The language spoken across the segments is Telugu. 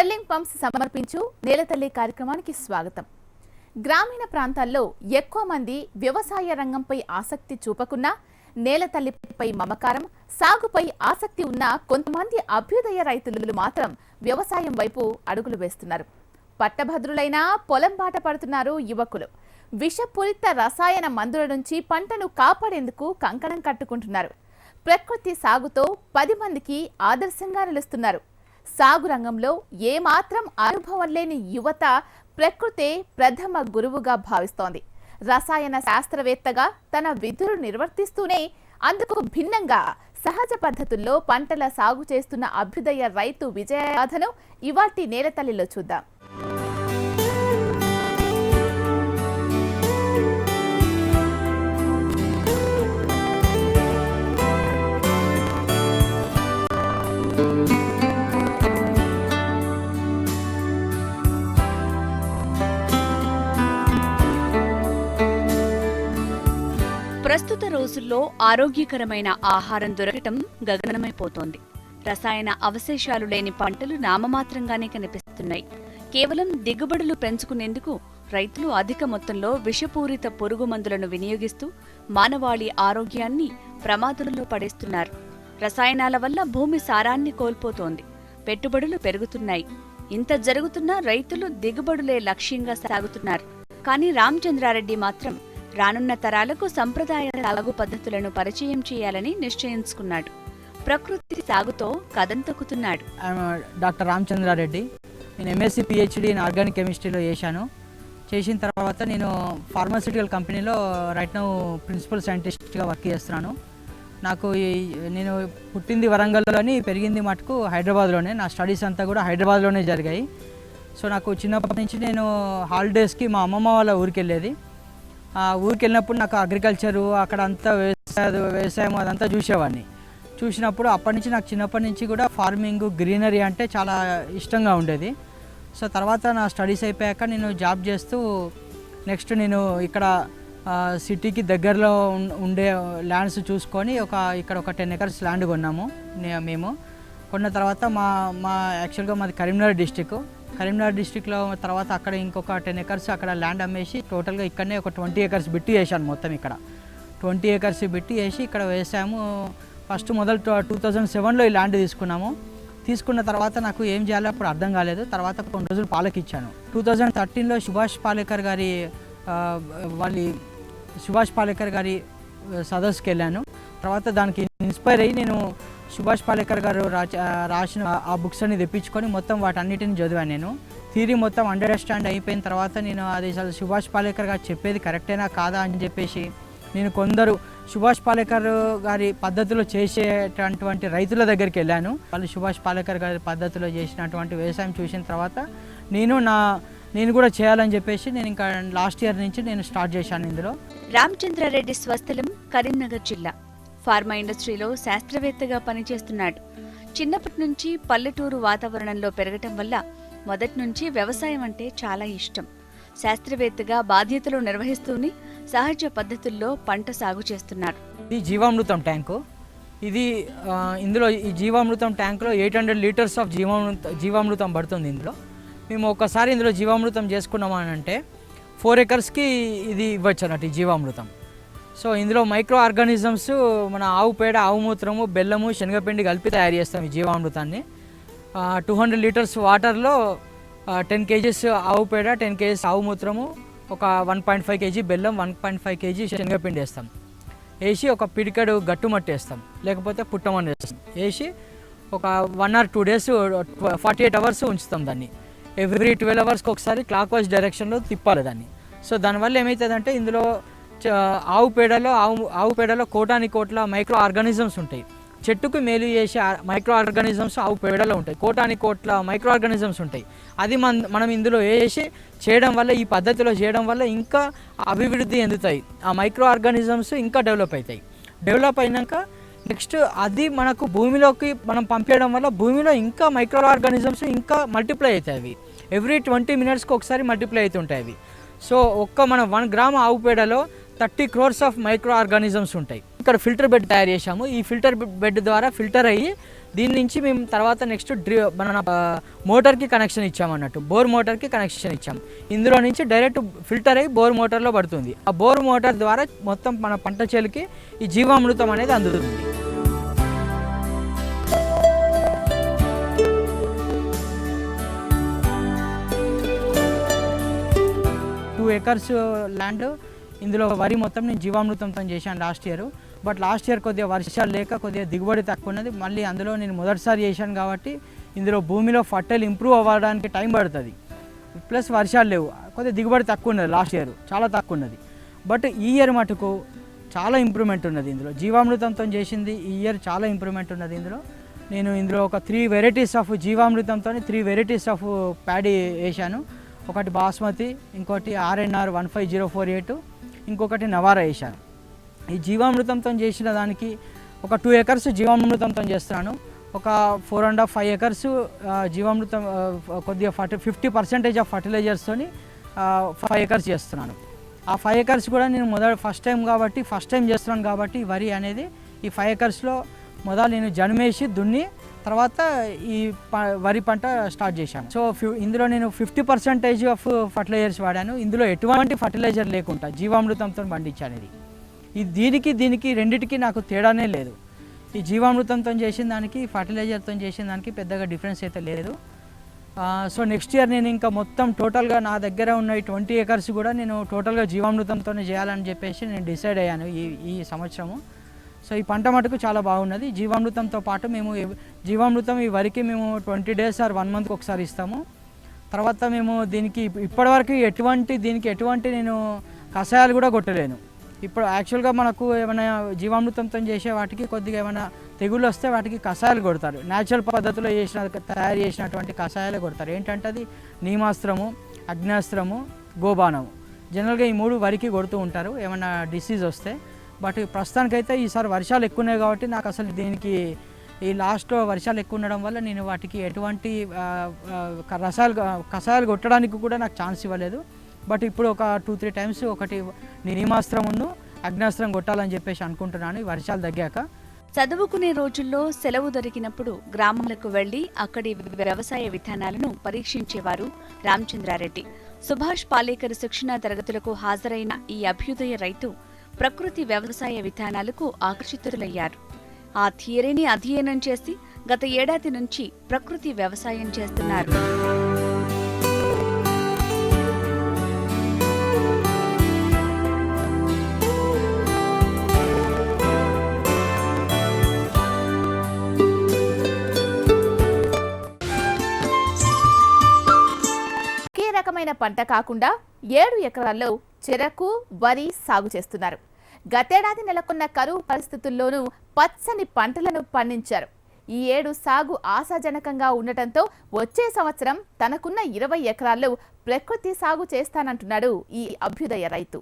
స్టెర్లింగ్ పంప్స్ సమర్పించు నేలతల్లి కార్యక్రమానికి స్వాగతం. గ్రామీణ ప్రాంతాల్లో ఎక్కువ మంది వ్యవసాయ రంగంపై ఆసక్తి చూపకున్నా నేలతల్లిపై మమకారం, సాగుపై ఆసక్తి ఉన్న కొంతమంది అభ్యుదయ రైతులు మాత్రం వ్యవసాయం వైపు అడుగులు వేస్తున్నారు. పట్టభద్రులైన పొలం బాట పడుతున్నారు యువకులు. విషపూరిత రసాయన మందుల నుంచి పంటను కాపాడేందుకు కంకణం కట్టుకుంటున్నారు. ప్రకృతి సాగుతో 10 మందికి ఆదర్శంగా నిలుస్తున్నారు. సాగు రంగంలో ఏమాత్రం అనుభవం లేని యువత ప్రకృతే ప్రథమ గురువుగా భావిస్తోంది. రసాయన శాస్త్రవేత్తగా తన విధులు నిర్వర్తిస్తూనే అందుకు భిన్నంగా సహజ పద్ధతుల్లో పంటల సాగు చేస్తున్న అభ్యుదయ రైతు విజయగాథను ఇవాల్టి నేలతల్లిలో చూద్దాం. ప్రస్తుత రోజుల్లో ఆరోగ్యకరమైన ఆహారం దొరకటం గగనమైపోతోంది. రసాయన అవశేషాలు లేని పంటలు నామమాత్రంగానే కనిపిస్తున్నాయి. కేవలం దిగుబడులు పెంచుకునేందుకు రైతులు అధిక మొత్తంలో విషపూరిత పురుగు మందులను వినియోగిస్తూ మానవాళి ఆరోగ్యాన్ని ప్రమాదంలో పడేస్తున్నారు. రసాయనాల వల్ల భూమి సారాన్ని కోల్పోతోంది. పెట్టుబడులు పెరుగుతున్నాయి. ఇంత జరుగుతున్నా రైతులు దిగుబడులే లక్ష్యంగా సాగుతున్నారు. కానీ రామచంద్రారెడ్డి మాత్రం రానున్న తరాలకు సంప్రదాయ సాగు పద్ధతులను పరిచయం చేయాలని నిశ్చయించుకున్నాడు. ప్రకృతి సాగుతో కదం తొక్కుతున్నాడు. డాక్టర్ రామచంద్రారెడ్డి. నేను ఎంఎస్సీ పిహెచ్డి ఇన్ ఆర్గానిక్ కెమిస్ట్రీలో చేసిన తర్వాత నేను ఫార్మాస్యూటికల్ కంపెనీలో రైట్ నౌ ప్రిన్సిపల్ సైంటిస్ట్గా వర్క్ చేస్తున్నాను. నేను పుట్టింది వరంగల్లోని, పెరిగింది మటుకు హైదరాబాద్లోనే. నా స్టడీస్ అంతా కూడా హైదరాబాద్లోనే జరిగాయి. సో నాకు చిన్నప్పటి నుంచి నేను హాలిడేస్కి మా అమ్మమ్మ వాళ్ళ ఊరికి వెళ్ళేది. ఆ ఊరికి వెళ్ళినప్పుడు నాకు అగ్రికల్చరు, అక్కడ అంతా వ్యవసాయం అదంతా చూసినప్పుడు అప్పటి నుంచి నాకు చిన్నప్పటి నుంచి కూడా ఫార్మింగ్, గ్రీనరీ అంటే చాలా ఇష్టంగా ఉండేది. సో తర్వాత నా స్టడీస్ అయిపోయాక నేను జాబ్ చేస్తూ నెక్స్ట్ నేను ఇక్కడ సిటీకి దగ్గరలో ఉండే ల్యాండ్స్ చూసుకొని ఇక్కడ ఒక 10 acres ల్యాండ్ కొన్నాము. మేము కొన్న తర్వాత యాక్చువల్గా మాది కరీంనగర్ డిస్టిక్లో తర్వాత అక్కడ ఇంకొక 10 acres అక్కడ ల్యాండ్ అమ్మేసి టోటల్గా ఇక్కడనే ఒక 20 acres బిట్టి వేసాను. మొత్తం ఇక్కడ 20 acres బిట్టి వేసి ఇక్కడ వేసాము. ఫస్ట్ మొదలు 2007లో ఈ ల్యాండ్ తీసుకున్న తర్వాత నాకు ఏం చేయాలో అప్పుడు అర్థం కాలేదు. తర్వాత కొన్ని రోజులు పాలకిచ్చాను. 2013లో సుభాష్ పాలేకర్ గారి సదస్సుకి వెళ్ళాను. తర్వాత దానికి ఇన్స్పైర్ అయ్యి నేను సుభాష్ పాలేకర్ గారు రాసిన ఆ బుక్స్ అన్ని తెప్పించుకొని మొత్తం వాటన్నిటిని చదివాను. నేను థియరీ మొత్తం అండర్స్టాండ్ అయిపోయిన తర్వాత నేను అది సుభాష్ పాలేకర్ గారు చెప్పేది కరెక్టేనా కాదా అని చెప్పేసి నేను కొందరు సుభాష్ పాలేకర్ గారి పద్ధతిలో చేసేటటువంటి రైతుల దగ్గరికి వెళ్ళాను. వాళ్ళు సుభాష్ పాలేకర్ గారి పద్ధతిలో చేసినటువంటి వ్యవసాయం చూసిన తర్వాత నేను కూడా చేయాలని చెప్పేసి నేను ఇంకా లాస్ట్ ఇయర్ నుంచి నేను స్టార్ట్ చేశాను ఇందులో. రామచంద్రారెడ్డి స్వస్థలం కరీంనగర్ జిల్లా. ఫార్మా ఇండస్ట్రీలో శాస్త్రవేత్తగా పనిచేస్తున్నాడు. చిన్నప్పటి నుంచి పల్లెటూరు వాతావరణంలో పెరగటం వల్ల మొదటి నుంచి వ్యవసాయం అంటే చాలా ఇష్టం. శాస్త్రవేత్తగా బాధ్యతలు నిర్వహిస్తూనే సహజ పద్ధతుల్లో పంట సాగు చేస్తున్నారు. ఇది జీవామృతం ట్యాంకు. ఇందులో ఈ జీవామృతం ట్యాంకులో 800 లీటర్స్ ఆఫ్ జీవామృతం పడుతుంది. మేము ఒకసారి ఇందులో జీవామృతం చేసుకున్నామని అంటే 4 acresకి ఇది ఇవ్వచ్చు అన్నట్టు ఈ జీవామృతం. సో ఇందులో మైక్రో ఆర్గానిజమ్స్ మన ఆవు పేడ, ఆవు మూత్రము, బెల్లము, శనగపిండి కలిపి తయారు చేస్తాం ఈ జీవామృతాన్ని. 200 లీటర్స్ వాటర్లో 10 kgs ఆవు పేడ, 10 kgs ఆవు మూత్రము, ఒక 1.5 kg బెల్లం, 1.5 kg శనగపిండి వేస్తాం. వేసి ఒక పిడికడు గట్టుమట్టి వేస్తాం, లేకపోతే పుట్టమని వేస్తాం. వేసి ఒక 1 or 2 days 48 hours ఉంచుతాం. దాన్ని ఎవ్రీ 12 hours ఒకసారి క్లాక్ వైజ్ డైరెక్షన్లో తిప్పాలి దాన్ని. సో దానివల్ల ఏమవుతుందంటే ఇందులో ఆవు పేడలో కోట్ల మైక్రో ఆర్గానిజమ్స్ ఉంటాయి. చెట్టుకు మేలు చేసే మైక్రో ఆర్గానిజమ్స్ ఆవు పేడలో ఉంటాయి. కోట్ల మైక్రో ఆర్గానిజమ్స్ ఉంటాయి. అది మనం ఇందులో చేయడం వల్ల, ఈ పద్ధతిలో చేయడం వల్ల ఇంకా అభివృద్ధి చెందుతాయి. ఆ మైక్రో ఆర్గానిజమ్స్ ఇంకా డెవలప్ అవుతాయి. డెవలప్ అయినాక నెక్స్ట్ అది మనకు భూమిలోకి మనం పంపించడం వల్ల భూమిలో ఇంకా మైక్రో ఆర్గానిజమ్స్ ఇంకా మల్టిప్లై అవుతాయి. అవి ఎవ్రీ 20 minutesకి ఒకసారి మల్టిప్లై అవుతుంటాయి అవి. సో మన 1 గ్రామ్ ఆవు పేడలో 30 crores ఆఫ్ మైక్రో ఆర్గానిజమ్స్ ఉంటాయి. ఇక్కడ ఫిల్టర్ బెడ్ తయారు చేశాము. ఈ ఫిల్టర్ బెడ్ ద్వారా ఫిల్టర్ అయ్యి దీని నుంచి మేము తర్వాత నెక్స్ట్ మన మోటార్కి కనెక్షన్ ఇచ్చామన్నట్టు, బోర్ మోటార్కి కనెక్షన్ ఇచ్చాము. ఇందులో నుంచి డైరెక్ట్ ఫిల్టర్ అయ్యి బోర్ మోటార్లో పడుతుంది. ఆ బోర్ మోటార్ ద్వారా మొత్తం మన పంట చేలకి ఈ జీవామృతం అనేది అందుతుంది. 2 acres ల్యాండ్, ఇందులో వరి మొత్తం నేను జీవామృతంతో చేశాను last year. But last year కొద్దిగా వర్షాలు లేక కొద్దిగా దిగుబడి తక్కువ ఉన్నది. మళ్ళీ అందులో నేను మొదటిసారి చేశాను కాబట్టి ఇందులో భూమిలో ఫర్టైల్ ఇంప్రూవ్ అవ్వడానికి టైం పడుతుంది. ప్లస్ వర్షాలు లేవు, కొద్దిగా దిగుబడి తక్కువ ఉన్నది. లాస్ట్ ఇయర్ చాలా తక్కువ ఉన్నది. బట్ ఈ ఇయర్ మటుకు చాలా ఇంప్రూవ్మెంట్ ఉన్నది. ఇందులో జీవామృతంతో చేసింది ఈ ఇయర్ చాలా ఇంప్రూవ్మెంట్ ఉన్నది. ఇందులో ఒక 3 వెరైటీస్ ఆఫ్ జీవామృతంతో 3 వెరైటీస్ ఆఫ్ ప్యాడీ వేసాను. ఒకటి బాస్మతి, ఇంకోటి RNR 15048, ఇంకొకటి నవారా వేసాను. ఈ జీవామృతంతో చేసిన దానికి ఒక 2 acres జీవామృతంతో చేస్తున్నాను. ఒక 4.5 acres జీవామృతం కొద్దిగా 50% ఆఫ్ ఫర్టిలైజర్స్తో 5 acres చేస్తున్నాను. ఆ 5 acres కూడా నేను ఫస్ట్ టైం చేస్తున్నాను కాబట్టి వరి అనేది ఈ 5 acresలో మొదలు నేను జన్మేసి దున్ని తర్వాత ఈ వరి పంట స్టార్ట్ చేశాను. సో ఇందులో నేను 50% ఆఫ్ ఫర్టిలైజర్స్ వాడాను. ఇందులో ఎటువంటి ఫర్టిలైజర్ లేకుండా జీవామృతంతో పండించాను. దీనికి రెండిటికి నాకు తేడానే లేదు. ఈ జీవామృతంతో చేసిన దానికి ఫర్టిలైజర్తో చేసిన దానికి పెద్దగా డిఫరెన్స్ అయితే లేదు. సో నెక్స్ట్ ఇయర్ నేను ఇంకా మొత్తం టోటల్గా నా దగ్గర ఉన్న 20 acres కూడా నేను టోటల్గా జీవామృతంతోనే చేయాలని చెప్పేసి నేను డిసైడ్ అయ్యాను ఈ సంవత్సరము. సో ఈ పంట మటుకు చాలా బాగున్నది. జీవామృతంతో పాటు మేము జీవామృతం ఈ వరికి మేము 20 days ఆర్ 1 monthకి ఒకసారి ఇస్తాము. తర్వాత మేము ఇప్పటివరకు ఎటువంటి నేను కషాయాలు కూడా కొట్టలేను. ఇప్పుడు యాక్చువల్గా మనకు ఏమైనా జీవామృతంతో చేసే వాటికి కొద్దిగా ఏమైనా తెగుళ్ళు వస్తే వాటికి కషాయాలు కొడతారు. న్యాచురల్ పద్ధతిలో తయారు చేసినటువంటి కషాయాలు కొడతారు. ఏంటంటే అది నీమాస్త్రము, అగ్నాస్త్రము, గోబాణము. జనరల్గా ఈ 3 వరికి కొడుతూ ఉంటారు ఏమైనా డిసీజ్ వస్తే. బట్ ప్రస్తుతానికైతే ఈసారి వర్షాలు ఎక్కువ ఉన్నాయి కాబట్టి నాకు అసలు ఈ లాస్ట్లో వర్షాలు ఎక్కువ ఉండడం వల్ల నేను వాటికి ఎటువంటి కషాయాలు కొట్టడానికి కూడా నాకు ఛాన్స్ ఇవ్వలేదు. బట్ ఇప్పుడు ఒక 2-3 times ఒకటి నీమాస్త్రమును అగ్నాస్త్రం కొట్టాలని చెప్పేసి అనుకుంటున్నాను ఈ వర్షాలు తగ్గాక. చదువుకునే రోజుల్లో సెలవు దొరికినప్పుడు గ్రామాలకు వెళ్లి అక్కడి వ్యవసాయ విధానాలను పరీక్షించేవారు రామచంద్రారెడ్డి. సుభాష్ పాలేకర్ శిక్షణా తరగతులకు హాజరైన ఈ అభ్యుదయ రైతు ప్రకృతి వ్యవసాయ విధానాలకు ఆకర్షితులయ్యారు. ఆ థియరీని అధ్యయనం చేసి గత ఏడాది నుంచి ప్రకృతి వ్యవసాయం చేస్తున్నారు. ఒకే రకమైన పంట కాకుండా 7 ఎకరాల్లో చెరకు, వరి సాగు చేస్తున్నారు. గతేడాది నెలకొన్న కరువు పరిస్థితుల్లోనూ పచ్చని పంటలను పండించారు. ఈ ఏడు సాగు ఆశాజనకంగా ఉండటంతో వచ్చే సంవత్సరం తనకున్న 20 ఎకరాల్లో ప్రకృతి సాగు చేస్తానంటున్నాడు ఈ అభ్యుదయ రైతు.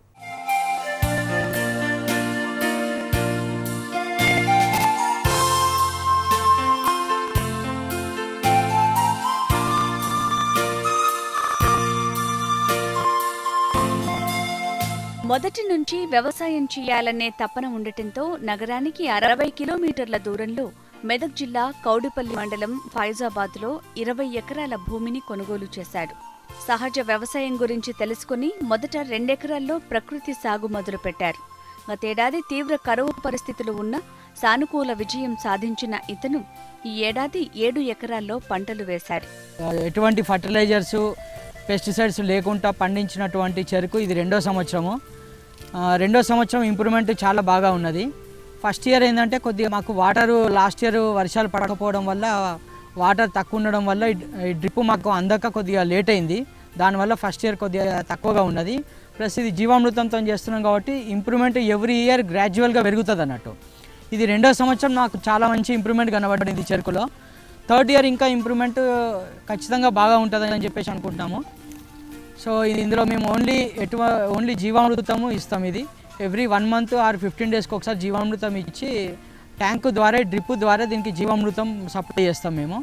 మొదటి నుంచి వ్యవసాయం చేయాలనే తపన ఉండటంతో నగరానికి 60 కిలోమీటర్ల దూరంలో మెదక్ జిల్లా కౌడిపల్లి మండలం ఫైజాబాద్లో 20 ఎకరాల భూమిని కొనుగోలు చేశాడు. సహజ వ్యవసాయం గురించి తెలుసుకుని మొదట 2 ఎకరాల్లో ప్రకృతి సాగు మొదలుపెట్టారు. గతేడాది తీవ్ర కరువు పరిస్థితులు ఉన్న సానుకూల విజయం సాధించిన ఇతను ఈ ఏడాది 7 ఎకరాల్లో పంటలు వేశారు. ఎటువంటి ఫర్టిలైజర్స్, పెస్టిసైడ్స్ లేకుండా పండించినటువంటి చెరుకు ఇది రెండో సంవత్సరం ఇంప్రూవ్మెంట్ చాలా బాగా ఉన్నది. ఫస్ట్ ఇయర్ ఏంటంటే కొద్దిగా మాకు లాస్ట్ ఇయర్ వర్షాలు పడకపోవడం వల్ల వాటర్ తక్కువ ఉండడం వల్ల ఈ డ్రిప్ మాకు అందక కొద్దిగా లేట్ అయింది. దానివల్ల ఫస్ట్ ఇయర్ కొద్దిగా తక్కువగా ఉన్నది. ప్లస్ ఇది జీవామృతంతో చేస్తున్నాం కాబట్టి ఇంప్రూవ్మెంట్ ఎవ్రీ ఇయర్ గ్రాడ్యువల్గా పెరుగుతుంది అన్నట్టు. ఇది రెండో సంవత్సరం నాకు చాలా మంచి ఇంప్రూవ్మెంట్ కనబడింది చెరుకులో. థర్డ్ ఇయర్ ఇంకా ఇంప్రూవ్మెంట్ ఖచ్చితంగా బాగా ఉంటుందని చెప్పేసి అనుకుంటున్నాము. సో ఇందులో మేము ఓన్లీ జీవామృతము ఇస్తాం. ఇది ఎవ్రీ 1 month ఆర్ 15 daysకి ఒకసారి జీవామృతం ఇచ్చి ట్యాంకు ద్వారా డ్రిప్ ద్వారా దీనికి జీవామృతం సప్లై చేస్తాం మేము.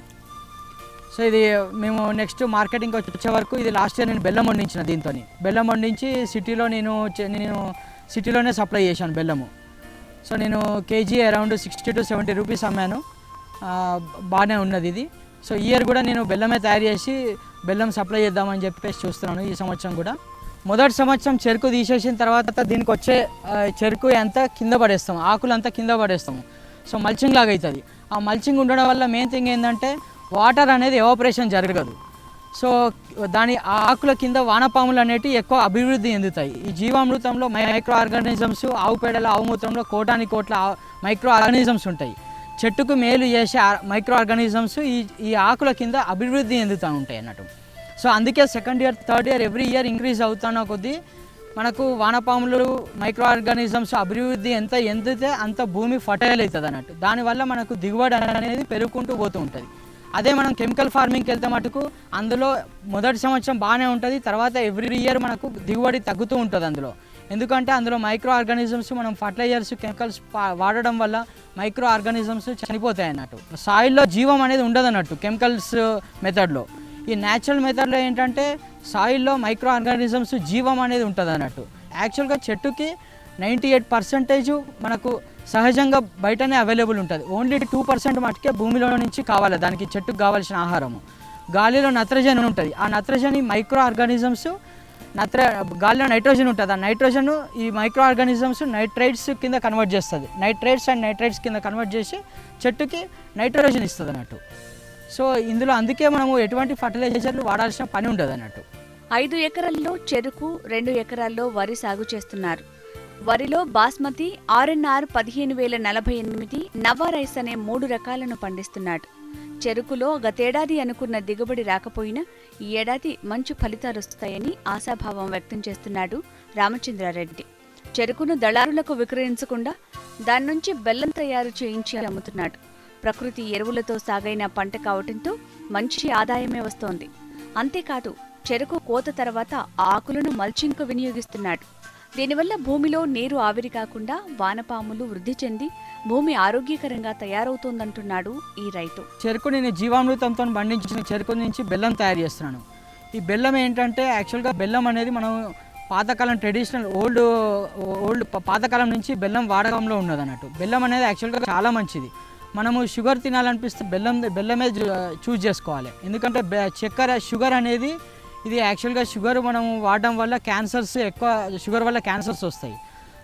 సో ఇది మేము నెక్స్ట్ మార్కెటింగ్ వచ్చే వరకు ఇది లాస్ట్ ఇయర్ నేను బెల్లం వండించిన దీంతో బెల్లం వండించి సిటీలో నేను సిటీలోనే సప్లై చేశాను బెల్లము. సో నేను కేజీ అరౌండ్ 60 to 70 రూపీస్ అమ్మాను. బాగానే ఉన్నది ఇది. సో ఈ ఇయర్ కూడా నేను బెల్లమే తయారు చేసి బెల్లం సప్లై చేద్దామని చెప్పేసి చూస్తున్నాను ఈ సంవత్సరం కూడా. మొదటి సంవత్సరం చెరుకు తీసేసిన తర్వాత దీనికి వచ్చే చెరుకు అంతా కింద పడేస్తాం, ఆకులంతా కింద పడేస్తాము. సో మల్చింగ్ లాగా అవుతుంది. ఆ మల్చింగ్ ఉండడం వల్ల మెయిన్ థింగ్ ఏంటంటే వాటర్ అనేది ఎవాపరేషన్ జరగదు. సో దాని ఆకుల కింద వానపాములు అనేటివి ఎక్కువ అభివృద్ధి చెందుతాయి. ఈ జీవామృతంలో మైక్రో ఆర్గానిజమ్స్, ఆవు పేడల ఆవు మూత్రంలో కోట్ల మైక్రో ఆర్గానిజమ్స్ ఉంటాయి. చెట్టుకు మేలు చేసే మైక్రో ఆర్గానిజమ్స్ ఈ ఆకుల కింద అభివృద్ధి చెందుతూ ఉంటాయి అన్నట్టు. సో అందుకే second year, third year every year increase అవుతున్న కొద్దీ మనకు వానపాములు, మైక్రో ఆర్గానిజమ్స్ అభివృద్ధి ఎంత ఎందితే అంత భూమి ఫర్టైల్ అవుతుంది అన్నట్టు. దానివల్ల మనకు దిగుబడి అనేది పెరుగుకుంటూ పోతూ ఉంటుంది. అదే మనం కెమికల్ ఫార్మింగ్కి వెళ్తే మటుకు అందులో మొదటి సంవత్సరం బాగానే ఉంటుంది, తర్వాత ఎవ్రీ ఇయర్ మనకు దిగుబడి తగ్గుతూ ఉంటుంది అందులో. ఎందుకంటే అందులో మైక్రో ఆర్గానిజమ్స్, మనం ఫర్టిలైజర్స్, కెమికల్స్ వాడడం వల్ల మైక్రో ఆర్గానిజమ్స్ చనిపోతాయి అన్నట్టు. సాయిల్లో జీవం అనేది ఉండదు అన్నట్టు కెమికల్స్ మెథడ్లో. ఈ న్యాచురల్ మెథడ్లో ఏంటంటే సాయిల్లో మైక్రో ఆర్గానిజమ్స్ జీవం అనేది ఉంటుంది అన్నట్టు. యాక్చువల్గా చెట్టుకి 98% మనకు సహజంగా బయటనే అవైలబుల్ ఉంటుంది. ఓన్లీ 2% మటుకే భూమిలో నుంచి కావాలి దానికి, చెట్టుకు కావాల్సిన ఆహారము. గాలిలో నత్రజని ఉంటుంది. ఆ నత్రజని మైక్రో ఆర్గానిజమ్స్ గాలిలో నైట్రోజన్ ఉంటుంది. ఆ నైట్రోజన్ ఈ మైక్రో ఆర్గానిజమ్స్ నైట్రైట్స్ కింద కన్వర్ట్ చేస్తుంది. నైట్రైట్స్ కింద కన్వర్ట్ చేసి చెట్టుకి నైట్రోజన్ ఇస్తుంది అన్నట్టు. సో ఇందులో అందుకే మనము ఎటువంటి ఫర్టిలైజర్లు వాడాల్సిన పని ఉండదు అన్నట్టు. 5 ఎకరాల్లో చెరుకు, 2 ఎకరాల్లో వరి సాగు చేస్తున్నారు. వరిలో బాస్మతి, RNR 15048, నవా రైస్ అనే 3 రకాలను పండిస్తున్నాడు. చెరుకులో గతేడాది అనుకున్న దిగుబడి రాకపోయినా ఈ ఏడాది మంచి ఫలితాలొస్తాయని ఆశాభావం వ్యక్తం చేస్తున్నాడు రామచంద్రారెడ్డి. చెరుకును దళారులకు విక్రయించకుండా దాని నుంచి బెల్లం తయారు చేయించి అమ్ముతున్నాడు. ప్రకృతి ఎరువులతో సాగైన పంట కావటంతో మంచి ఆదాయమే వస్తోంది. అంతేకాదు చెరుకు కోత తర్వాత ఆకులను మల్చింగ్కు వినియోగిస్తున్నాడు. దీనివల్ల భూమిలో నీరు ఆవిరి కాకుండా వానపాములు వృద్ధి చెంది భూమి ఆరోగ్యకరంగా తయారవుతోందంటున్నాడు ఈ రైతు. చెరుకు నేను జీవామృతంతో పండించిన చెరుకు నుంచి బెల్లం తయారు చేస్తున్నాను. ఈ బెల్లం ఏంటంటే యాక్చువల్గా బెల్లం అనేది మనం పాతకాలం ట్రెడిషనల్ ఓల్డ్ పాతకాలం నుంచి బెల్లం వాడకంలో ఉన్నది అన్నట్టు. బెల్లం అనేది యాక్చువల్గా చాలా మంచిది. మనము షుగర్ తినాలనిపిస్తే బెల్లమే చూజ్ చేసుకోవాలి. ఎందుకంటే చక్కెర షుగర్ అనేది ఇది యాక్చువల్గా షుగర్ మనం వాడడం వల్ల క్యాన్సర్స్, ఎక్కువ షుగర్ వల్ల క్యాన్సర్స్ వస్తాయి.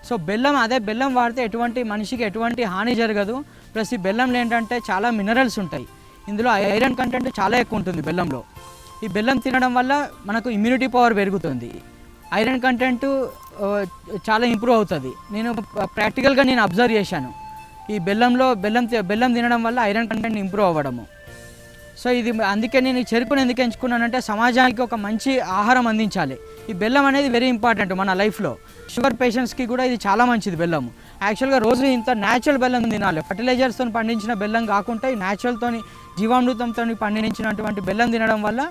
సో బెల్లం వాడితే మనిషికి ఎటువంటి హాని జరగదు. ప్లస్ ఈ బెల్లంలో ఏంటంటే చాలా మినరల్స్ ఉంటాయి. ఇందులో ఐరన్ కంటెంట్ చాలా ఎక్కువ ఉంటుంది బెల్లంలో. ఈ బెల్లం తినడం వల్ల మనకు ఇమ్యూనిటీ పవర్ పెరుగుతుంది. ఐరన్ కంటెంట్ చాలా ఇంప్రూవ్ అవుతుంది. నేను ప్రాక్టికల్గా అబ్జర్వ్ చేశాను. ఈ బెల్లం తినడం వల్ల ఐరన్ కంటెంట్ ఇంప్రూవ్ అవ్వడము. సో ఇది అందుకే నేను ఈ చెరుకును ఎందుకు ఎంచుకున్నానంటే సమాజానికి ఒక మంచి ఆహారం అందించాలి. ఈ బెల్లం అనేది వెరీ ఇంపార్టెంట్ మన లైఫ్లో. షుగర్ పేషెంట్స్కి కూడా ఇది చాలా మంచిది బెల్లము. యాక్చువల్గా రోజు ఇంత న్యాచురల్ బెల్లం తినాలి. ఫర్టిలైజర్స్తో పండించిన బెల్లం కాకుండా ఈ న్యాచురల్తో జీవామృతంతో పండించినటువంటి బెల్లం తినడం వల్ల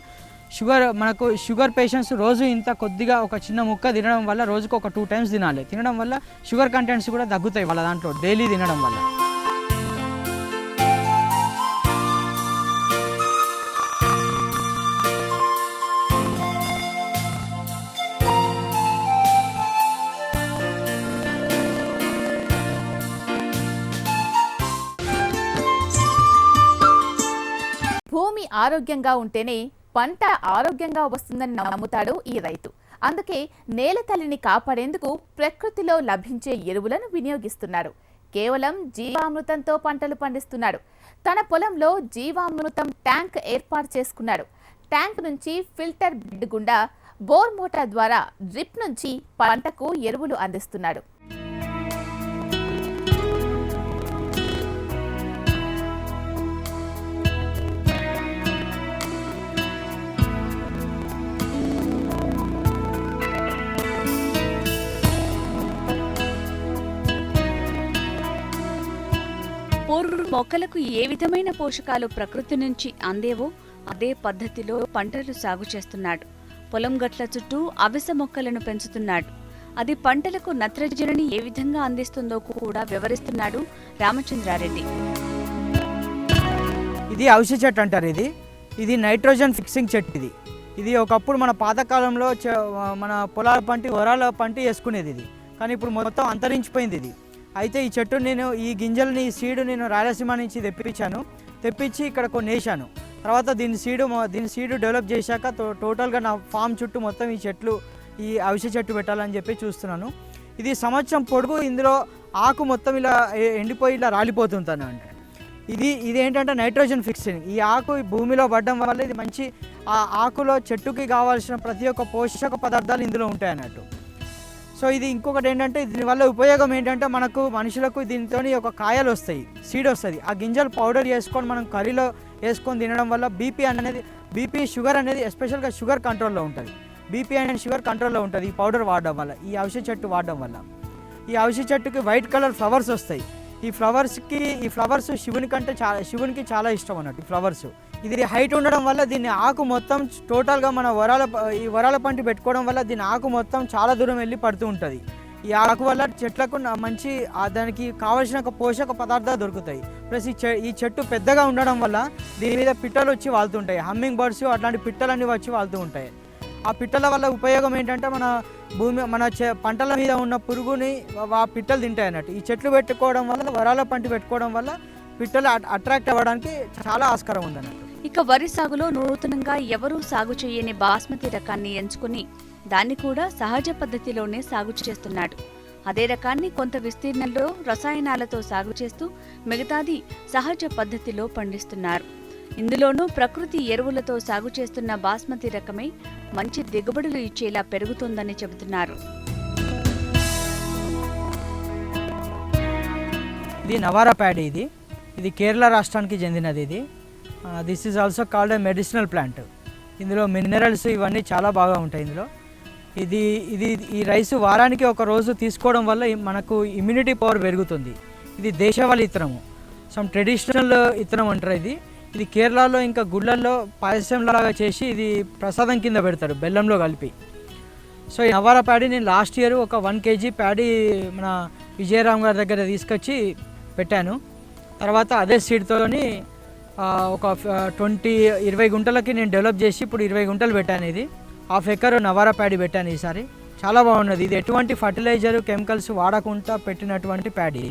మనకు షుగర్ పేషెంట్స్ రోజు ఇంత కొద్దిగా ఒక చిన్న ముక్క తినడం వల్ల రోజుకు ఒక 2 times తినాలి. తినడం వల్ల షుగర్ కంటెంట్స్ కూడా తగ్గుతాయి వాళ్ళ దాంట్లో డైలీ తినడం వల్ల. భూమి ఆరోగ్యంగా ఉంటేనే పంట ఆరోగ్యంగా వస్తుందని నమ్ముతాడు ఈ రైతు. అందుకే నేల తల్లిని కాపాడేందుకు ప్రకృతిలో లభించే ఎరువులను వినియోగిస్తున్నాడు. కేవలం జీవామృతంతో పంటలు పండిస్తున్నాడు. తన పొలంలో జీవామృతం ట్యాంక్ ఏర్పాటు చేసుకున్నాడు. ట్యాంక్ నుంచి ఫిల్టర్ బెడ్ గుండా బోర్ మోటార్ ద్వారా డ్రిప్ నుంచి పంటకు ఎరువులు అందిస్తున్నాడు. పూర్వ మొక్కలకు ఏ విధమైన పోషకాలు ప్రకృతి నుంచి అందేవో అదే పద్ధతిలో పంటలు సాగు చేస్తున్నాడు. పొలం గట్ల చుట్టూ అవిసె మొక్కలను పెంచుతున్నాడు. అది పంటలకు నత్రజనిని ఏ విధంగా అందిస్తుందో కూడా వివరిస్తున్నాడు రామచంద్రారెడ్డి. ఇది అవిసె చెట్టు అంటారు. ఇది నైట్రోజన్ ఫిక్సింగ్ చెట్టు. ఇది ఒకప్పుడు మన పాతకాలంలో మన పొలాల పంటి వరాల పంటి వేసుకునేది. ఇది కానీ ఇప్పుడు మొత్తం అంతరించిపోయింది ఇది. అయితే ఈ చెట్టు నేను ఈ గింజల్ని ఈ సీడు నేను రాయలసీమ నుంచి తెప్పించి ఇక్కడ కొన్ని వేసాను. తర్వాత దీని సీడు డెవలప్ చేశాక టోటల్గా నా ఫామ్ చుట్టూ మొత్తం ఈ అవిసె చెట్టు పెట్టాలని చెప్పి చూస్తున్నాను. ఇది సంవత్సరం పొడుగు ఇందులో ఆకు మొత్తం ఇలా ఎండిపోయి ఇలా రాలిపోతుంటాను. అంటే ఇది ఏంటంటే నైట్రోజన్ ఫిక్సింగ్. ఈ ఆకు ఈ భూమిలో పడడం వల్ల ఇది మంచి ఆ ఆకులో చెట్టుకి కావాల్సిన ప్రతి ఒక్క పోషక పదార్థాలు ఇందులో ఉంటాయి అన్నట్టు. సో ఇది ఇంకొకటి ఏంటంటే దీనివల్ల ఉపయోగం ఏంటంటే మనుషులకు దీంతో ఒక కాయలు వస్తాయి, సీడ్ వస్తుంది. ఆ గింజలు పౌడర్ చేసుకొని మనం కర్రీలో వేసుకొని తినడం వల్ల బీపీ షుగర్ అనేది ఎస్పెషల్గా షుగర్ కంట్రోల్లో ఉంటుంది. బీపీ అండ్ షుగర్ కంట్రోల్లో ఉంటుంది ఈ పౌడర్ వాడడం వల్ల, ఈ అవిసె చెట్టు వాడడం వల్ల. ఈ అవిసె చెట్టుకి వైట్ కలర్ ఫ్లవర్స్ వస్తాయి. ఈ ఫ్లవర్స్ శివునికి చాలా ఇష్టం అన్నట్టు ఈ ఫ్లవర్స్. ఇది హైట్ ఉండడం వల్ల దీన్ని ఆకు మొత్తం టోటల్గా మన వరాల పంట పెట్టుకోవడం వల్ల దీని ఆకు మొత్తం చాలా దూరం వెళ్ళి పడుతూ ఉంటుంది. ఈ ఆకు వల్ల చెట్లకు మంచి దానికి కావలసిన పోషక పదార్థాలు దొరుకుతాయి. ప్లస్ ఈ చెట్టు పెద్దగా ఉండడం వల్ల దీని మీద పిట్టలు వచ్చి వాళ్తుంటాయి. హమ్మింగ్ బర్డ్స్ అట్లాంటి పిట్టలన్నీ వచ్చి వాళ్తూ ఉంటాయి. ఆ పిట్టల వల్ల ఉపయోగం ఏంటంటే మన పంటల మీద ఉన్న పురుగుని ఆ పిట్టలు తింటాయి అన్నట్టు. ఈ చెట్లు పెట్టుకోవడం వల్ల వరాల పంట పెట్టుకోవడం వల్ల పిట్టలు అట్రాక్ట్ అవ్వడానికి చాలా ఆస్కారం ఉందన్నట్టు. ఇక వరి సాగులో నూతనంగా ఎవరూ సాగు చేయని బాస్మతి రకాన్ని ఎంచుకుని దాన్ని కూడా సహజ పద్ధతిలోనే సాగు చేస్తున్నాడు. అదే రకాన్ని కొంత విస్తీర్ణంలో రసాయనాలతో సాగు చేస్తూ మిగతాది సహజ పద్ధతిలో పండిస్తున్నారు. ఇందులోనూ ప్రకృతి ఎరువులతో సాగు చేస్తున్న బాస్మతి రకమై మంచి దిగుబడులు ఇచ్చేలా పెరుగుతోందని చెబుతున్నారు. ఇది నవారా ప్యాడీ. ఇది కేరళ రాష్ట్రానికి చెందినది. This is also called a medicinal plant. ఇందులో మినరల్స్ ఇవన్నీ చాలా బాగా ఉంటాయి ఇందులో. ఈ రైస్ వారానికి ఒక రోజు తీసుకోవడం వల్ల మనకు ఇమ్యూనిటీ పవర్ పెరుగుతుంది. ఇది దేశవాళీ ఇత్తనము, సమ్ ట్రెడిషనల్ ఇత్తనం అంటారు. ఇది కేరళలో ఇంకా గుళ్ళల్లో పాయసంలాగా చేసి ఇది ప్రసాదం కింద పెడతారు బెల్లంలో కలిపి. సో ఈ నవారా ప్యాడీ నేను లాస్ట్ ఇయర్ ఒక 1 kg ప్యాడీ మన విజయరామ్ గారి దగ్గర తీసుకొచ్చి పెట్టాను. తర్వాత అదే సీడ్తోని ఒక 20 గుంటలకి నేను డెవలప్ చేసి ఇప్పుడు 20 గుంటలు పెట్టాను. ఇది 1/2 ఎకర్ నవారా ప్యాడీ పెట్టాను ఈసారి. చాలా బాగున్నది. ఇది ఎటువంటి ఫర్టిలైజర్ కెమికల్స్ వాడకుండా పెట్టినటువంటి ప్యాడీ.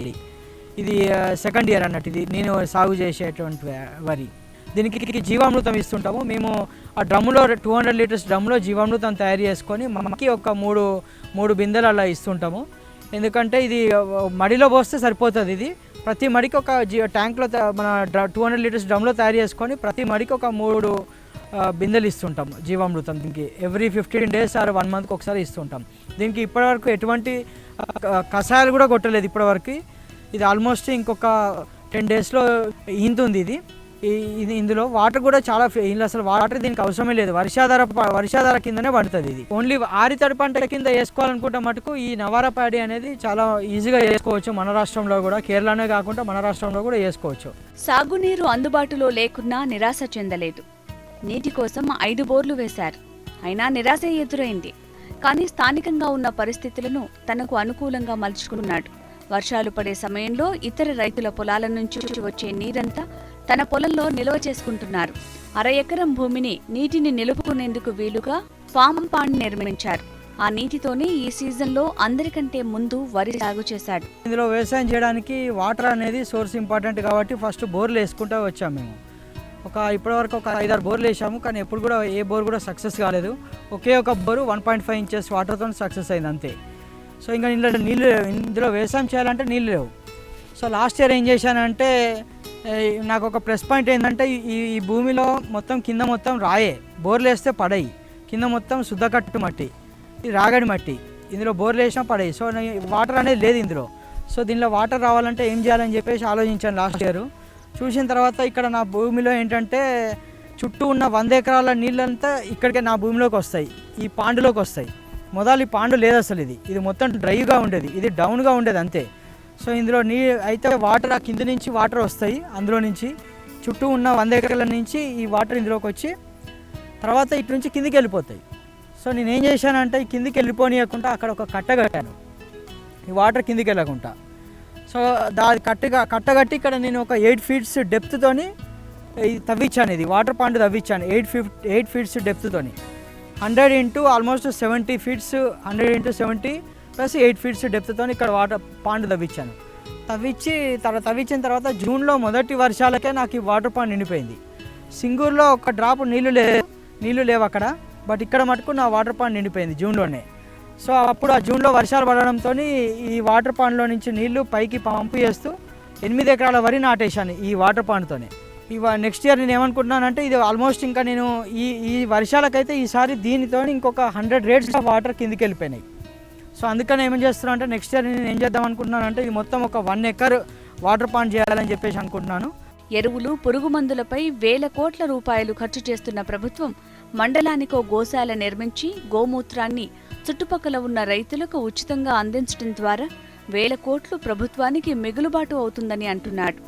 ఇది సెకండ్ ఇయర్ అన్నట్టు. ఇది నేను సాగు చేసేటువంటి వరి. దీనికి జీవామృతం ఇస్తుంటాము మేము. ఆ డ్రమ్ములో 200 లీటర్స్ డ్రమ్ములో జీవామృతం తయారు చేసుకొని మనకి ఒక 3 బిందెలు అలా ఇస్తుంటాము. ఎందుకంటే ఇది మడిలో పోస్తే సరిపోతుంది. ఇది ప్రతి మడికి ఒక ట్యాంక్లో మన 200 లీటర్స్ డ్రమ్లో తయారు చేసుకొని ప్రతి మడికి ఒక 3 బిందెలు ఇస్తుంటాము జీవామృతం. దీనికి ఎవ్రీ 15 days ఆర్ 1 monthకి ఒకసారి ఇస్తుంటాం. దీనికి ఇప్పటివరకు ఎటువంటి కషాయాలు కూడా కొట్టలేదు ఇప్పటివరకు. ఇది ఆల్మోస్ట్ ఇంకొక 10 daysలో ఈంతుంది. ఇందులో వాటర్ కూడా చాలా అసలు వాటర్ దీనికి అవసరమే లేదు. వర్షాధార కిందనే పడుతుంది. ఇది ఓన్లీ ఆరితడి పంట కింద వేసుకోవాలనుకుంటే మటుకు ఈ నవారా ప్యాడీ అనేది చాలా ఈజీగా వేసుకోవచ్చు. మన రాష్ట్రంలో కూడా, కేరళనే కాకుండా మన రాష్ట్రంలో కూడా వేసుకోవచ్చు. సాగునీరు అందుబాటులో లేకున్నా నిరాశ చెందలేదు. నీటి కోసం 5 బోర్లు వేశారు. అయినా నిరాశ ఎదురైంది. కానీ స్థానికంగా ఉన్న పరిస్థితులను తనకు అనుకూలంగా మలుచుకున్నాడు. వర్షాలు పడే సమయంలో ఇతర రైతుల పొలాల నుంచి వచ్చే నీరంతా తన పొలంలో నిల్వ చేసుకుంటున్నారు. 1/2 ఎకరం భూమిని నీటిని నిలుపుకునేందుకు వీలుగా ఫామ్ పాండ్ నిర్మించారు. ఆ నీటితోనే ఈ సీజన్లో అందరికంటే ముందు వరి సాగు చేశాడు. ఇందులో వ్యవసాయం చేయడానికి వాటర్ అనేది సోర్స్ ఇంపార్టెంట్ కాబట్టి ఫస్ట్ బోర్లు వేసుకుంటూ వచ్చాము మేము. ఇప్పటివరకు ఒక 5-6 బోర్లు వేసాము. కానీ ఎప్పుడు కూడా ఏ బోర్ కూడా సక్సెస్ కాలేదు. ఒకే ఒక బోరు 1.5 inches వాటర్తో సక్సెస్ అయింది అంతే. సో ఇంకా ఇందులో వ్యవసాయం చేయాలంటే నీళ్ళు లేవు. సో లాస్ట్ ఇయర్ ఏం చేశానంటే నాకు ఒక ప్లస్ పాయింట్ ఏంటంటే ఈ భూమిలో మొత్తం కింద మొత్తం రాయే, బోర్లు వేస్తే పడయి. కింద మొత్తం శుద్ధకట్టు మట్టి, ఇది రాగడి మట్టి. ఇందులో బోర్లు వేసినా పడయి. సో వాటర్ అనేది లేదు ఇందులో. సో దీనిలో వాటర్ రావాలంటే ఏం చేయాలని చెప్పేసి ఆలోచించాను లాస్ట్ ఇయర్. చూసిన తర్వాత ఇక్కడ నా భూమిలో ఏంటంటే చుట్టూ ఉన్న 100 ఎకరాల నీళ్ళంతా ఇక్కడికే నా భూమిలోకి వస్తాయి, ఈ పాండులోకి వస్తాయి. మొదలు ఈ పాండు లేదు అసలు. ఇది మొత్తం డ్రైగా ఉండేది, ఇది డౌన్గా ఉండేది అంతే. సో ఇందులో అయితే వాటర్ కింద నుంచి వాటర్ వస్తాయి. అందులో నుంచి చుట్టూ ఉన్న 100 ఎకరాల నుంచి ఈ వాటర్ ఇందులోకి వచ్చి తర్వాత ఇటు నుంచి కిందికి వెళ్ళిపోతాయి. సో నేనేం చేశానంటే ఈ కిందికి వెళ్ళిపోనీయకుండా అక్కడ ఒక కట్ట కట్టాను, ఈ వాటర్ కిందికి వెళ్ళకుండా. సో కట్టగట్టి ఇక్కడ నేను ఒక 8 feet డెప్త్తోని తవ్వించాను. ఇది వాటర్ పాండ్ తవ్వించాను 8 feet డెప్త్తోని. 100 into almost 70 feet, 100 into 70 plus 8 feets డెప్త్తో ఇక్కడ వాటర్ పాండ్ తవ్వించాను. తవ్వించిన తర్వాత జూన్లో మొదటి వర్షాలకే నాకు ఈ వాటర్ పాండ్ నిండిపోయింది. సింగూరులో ఒక డ్రాప్ నీళ్లు లేవు అక్కడ, బట్ ఇక్కడ మటుకు నా వాటర్ పాండ్ నిండిపోయింది జూన్లోనే. సో అప్పుడు ఆ జూన్లో వర్షాలు పడడంతో ఈ వాటర్ పాండ్లో నుంచి నీళ్లు పైకి పంపు చేస్తూ 8 ఎకరాల వరి నాటేశాను ఈ వాటర్ పాండ్తోనే. నెక్స్ట్ ఇయర్ నేను ఏమనుకుంటున్నానంటే ఇది ఆల్మోస్ట్ ఇంకా నేను ఈ వర్షాలకైతే ఈసారి దీనితో ఇంకొక 100 రేట్స్ ఆఫ్ వాటర్ కిందికి వెళ్ళిపోయినాయి. సో అందుకని ఏం చేస్తున్నాను అంటే నెక్స్ట్ ఇయర్ నేను ఏం చేద్దాం అనుకుంటున్నానంటే ఇది మొత్తం ఒక 1 ఎకర్ వాటర్ పాండ్ చేయాలని చెప్పేసి అనుకుంటున్నాను. ఎరువులు, పురుగు మందులపై వేల కోట్ల రూపాయలు ఖర్చు చేస్తున్న ప్రభుత్వం మండలానికో గోశాల నిర్మించి గోమూత్రాన్ని చుట్టుపక్కల ఉన్న రైతులకు ఉచితంగా అందించడం ద్వారా వేల కోట్లు ప్రభుత్వానికి మిగులుబాటు అవుతుందని అంటున్నాడు.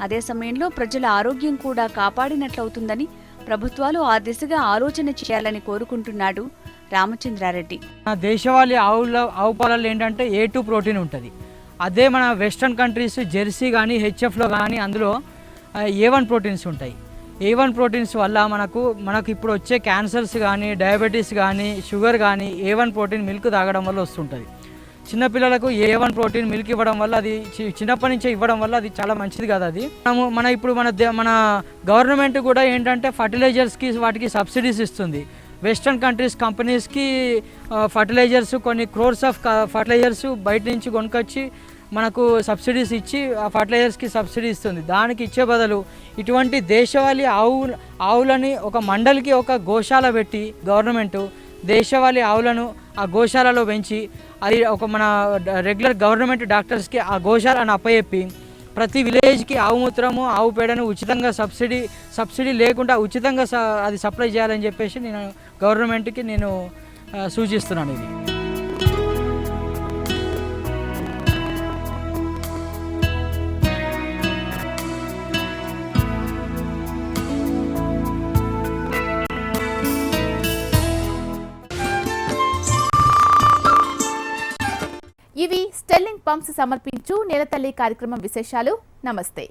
అదే సమయంలో ప్రజల ఆరోగ్యం కూడా కాపాడినట్లవుతుందని ప్రభుత్వాలు ఆ దిశగా ఆలోచన చేయాలని కోరుకుంటున్నాడు రామచంద్రారెడ్డి. దేశవాళీ ఆవు పాలలో ఏంటంటే A2 ప్రోటీన్ ఉంటుంది. అదే మన వెస్ట్రన్ కంట్రీస్ జెర్సీ కానీ హెచ్ఎఫ్లో కానీ అందులో A1 ప్రోటీన్స్ ఉంటాయి. A1 ప్రోటీన్స్ వల్ల మనకు ఇప్పుడు వచ్చే క్యాన్సర్స్ కానీ డయాబెటీస్ కానీ షుగర్ కానీ A1 ప్రోటీన్ మిల్క్ తాగడం వల్ల వస్తుంటుంది. చిన్నపిల్లలకు A1 ప్రోటీన్ మిల్క్ ఇవ్వడం వల్ల అది చిన్నప్పటి నుంచే ఇవ్వడం వల్ల అది చాలా మంచిది కదా. అది ఇప్పుడు మన గవర్నమెంట్ కూడా ఏంటంటే ఫర్టిలైజర్స్కి వాటికి సబ్సిడీస్ ఇస్తుంది. వెస్ట్రన్ కంట్రీస్ కంపెనీస్కి ఫర్టిలైజర్స్ కొన్ని క్రోర్స్ ఆఫ్ ఫర్టిలైజర్స్ బయట నుంచి కొనుకొచ్చి మనకు సబ్సిడీస్ ఇచ్చి ఆ ఫర్టిలైజర్స్కి సబ్సిడీ ఇస్తుంది. దానికి ఇచ్చే బదులు ఇటువంటి దేశవాళీ ఆవులని ఒక మండలికి ఒక గోశాల పెట్టి గవర్నమెంటు దేశవాళీ ఆవులను ఆ గోశాలలో పెంచి అది ఒక మన రెగ్యులర్ గవర్నమెంట్ డాక్టర్స్కి ఆ గోశాలను అప్పచెప్పి ప్రతి విలేజ్కి ఆవు మూత్రము ఆవు పేడను ఉచితంగా సబ్సిడీ లేకుండా ఉచితంగా అది సప్లై చేయాలని చెప్పేసి నేను గవర్నమెంట్కి సూచిస్తున్నాను. ఇది ఇవి స్టెర్లింగ్ పంప్స్ సమర్పించు నేలతల్లి కార్యక్రమం విశేషాలు. నమస్తే.